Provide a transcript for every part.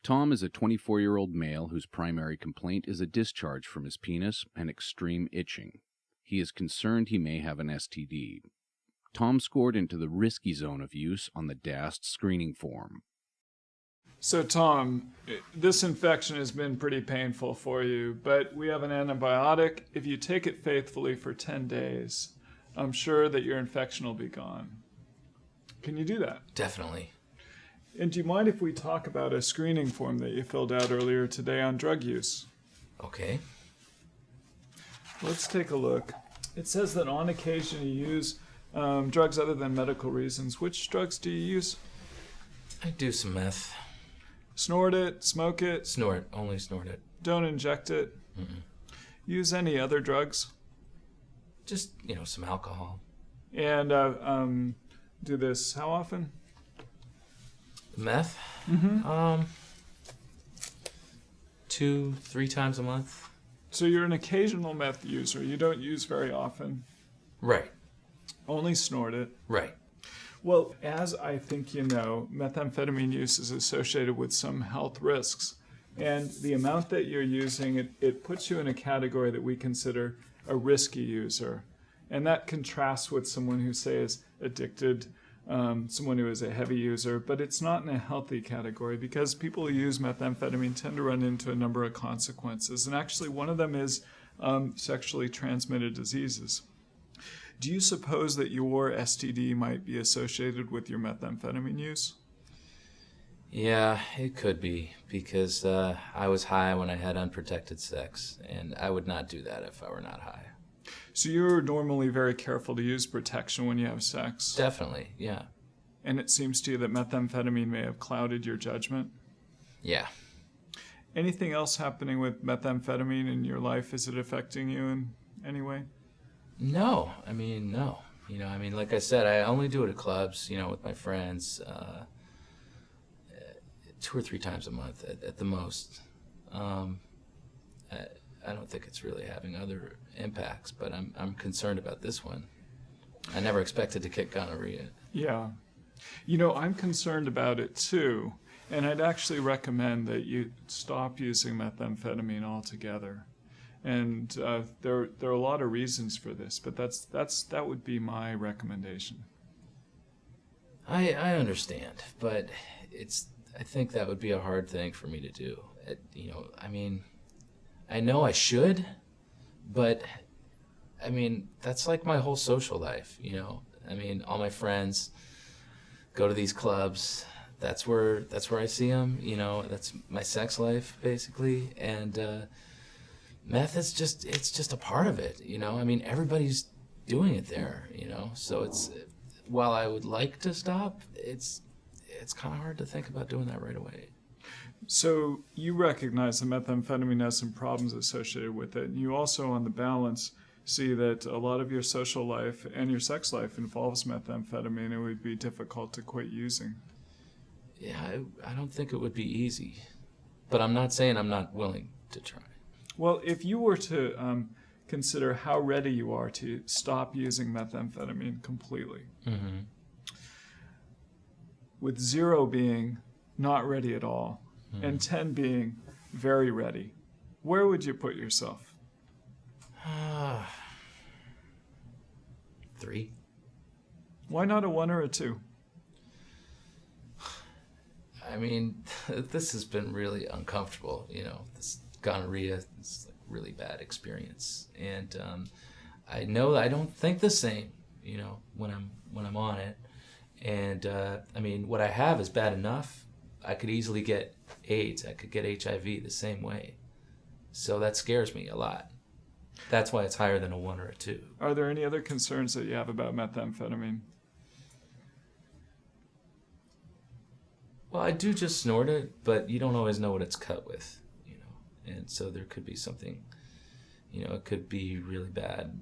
Tom is a 24-year-old male whose primary complaint is a discharge from his penis and extreme itching. He is concerned he may have an STD. Tom scored into the risky zone of use on the DAST screening form. So Tom, this infection has been pretty painful for you, but we have an antibiotic. If you take it faithfully for 10 days, I'm sure that your infection will be gone. Can you do that? Definitely. And do you mind if we talk about a screening form that you filled out earlier today on drug use? Okay. Let's take a look. It says that on occasion you use drugs other than medical reasons. Which drugs do you use? I do some meth. Snort it, smoke it? Snort, only snort it. Don't inject it? Mm-mm. Use any other drugs? Just, some alcohol. And do this how often? Meth? Mm-hmm. 2-3 times a month. So you're an occasional meth user. You don't use very often. Right. Only snort it. Right. Well, as I think you know, methamphetamine use is associated with some health risks. And the amount that you're using, it puts you in a category that we consider a risky user. And that contrasts with someone who, say, is addicted, someone who is a heavy user. But it's not in a healthy category because people who use methamphetamine tend to run into a number of consequences. And actually, one of them is sexually transmitted diseases. Do you suppose that your STD might be associated with your methamphetamine use? Yeah, it could be, because I was high when I had unprotected sex, and I would not do that if I were not high. So you're normally very careful to use protection when you have sex? Definitely, yeah. And it seems to you that methamphetamine may have clouded your judgment? Yeah. Anything else happening with methamphetamine in your life? Is it affecting you in any way? No. No. Like I said, I only do it at clubs, with my friends, 2 or 3 times a month at the most. I don't think it's really having other impacts, but I'm concerned about this one. I never expected to get gonorrhea. Yeah. I'm concerned about it too, and I'd actually recommend that you stop using methamphetamine altogether. And there are a lot of reasons for this, but that would be my recommendation. I understand, but I think that would be a hard thing for me to do. I know I should, but that's like my whole social life, all my friends go to these clubs. That's where I see them, that's my sex life basically. And meth is just a part of it, everybody's doing it there, so while I would like to stop, it's kind of hard to think about doing that right away. So you recognize that methamphetamine has some problems associated with it. And you also, on the balance, see that a lot of your social life and your sex life involves methamphetamine. It would be difficult to quit using. Yeah, I don't think it would be easy. But I'm not saying I'm not willing to try. Well, if you were to consider how ready you are to stop using methamphetamine completely, mm-hmm. with 0 being not ready at all, mm-hmm. and 10 being very ready, where would you put yourself? 3. Why not a 1 or a 2? This has been really uncomfortable, this gonorrhea, this really bad experience. And I know that I don't think the same, when I'm on it. And what I have is bad enough. I could easily get AIDS. I could get HIV the same way. So that scares me a lot. That's why it's higher than a 1 or a 2. Are there any other concerns that you have about methamphetamine? Well, I do just snort it, but you don't always know what it's cut with, and so there could be something, it could be really bad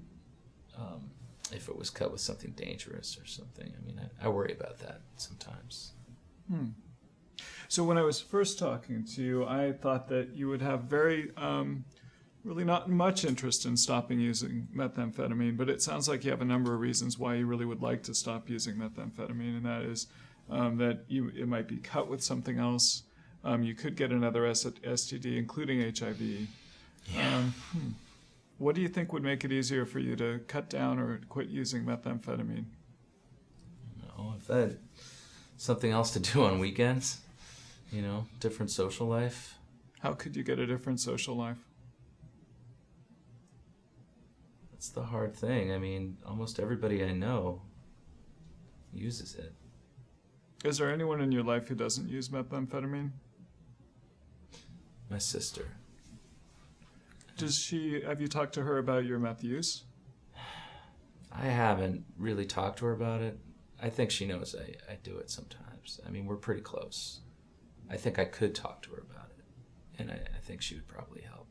if it was cut with something dangerous or something. I worry about that sometimes. So when I was first talking to you, I thought that you would have very, really not much interest in stopping using methamphetamine, but it sounds like you have a number of reasons why you really would like to stop using methamphetamine, and that is that it might be cut with something else, You could get another STD, including HIV. Yeah. What do you think would make it easier for you to cut down or quit using methamphetamine? If that something else to do on weekends, different social life. How could you get a different social life? That's the hard thing. I mean, almost everybody I know uses it. Is there anyone in your life who doesn't use methamphetamine? My sister. Have you talked to her about your meth use? I haven't really talked to her about it. I think she knows I do it sometimes. I mean, we're pretty close. I think I could talk to her about it, and I think she would probably help.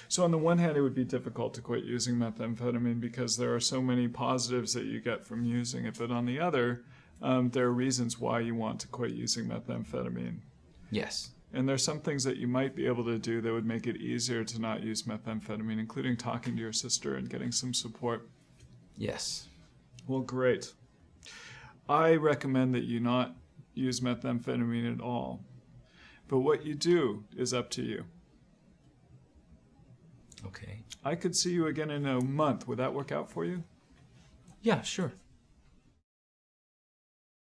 So on the one hand, it would be difficult to quit using methamphetamine because there are so many positives that you get from using it. But on the other, there are reasons why you want to quit using methamphetamine. Yes. And there's some things that you might be able to do that would make it easier to not use methamphetamine, including talking to your sister and getting some support. Yes. Well, great. I recommend that you not use methamphetamine at all. But what you do is up to you. Okay. I could see you again in a month. Would that work out for you? Yeah, sure.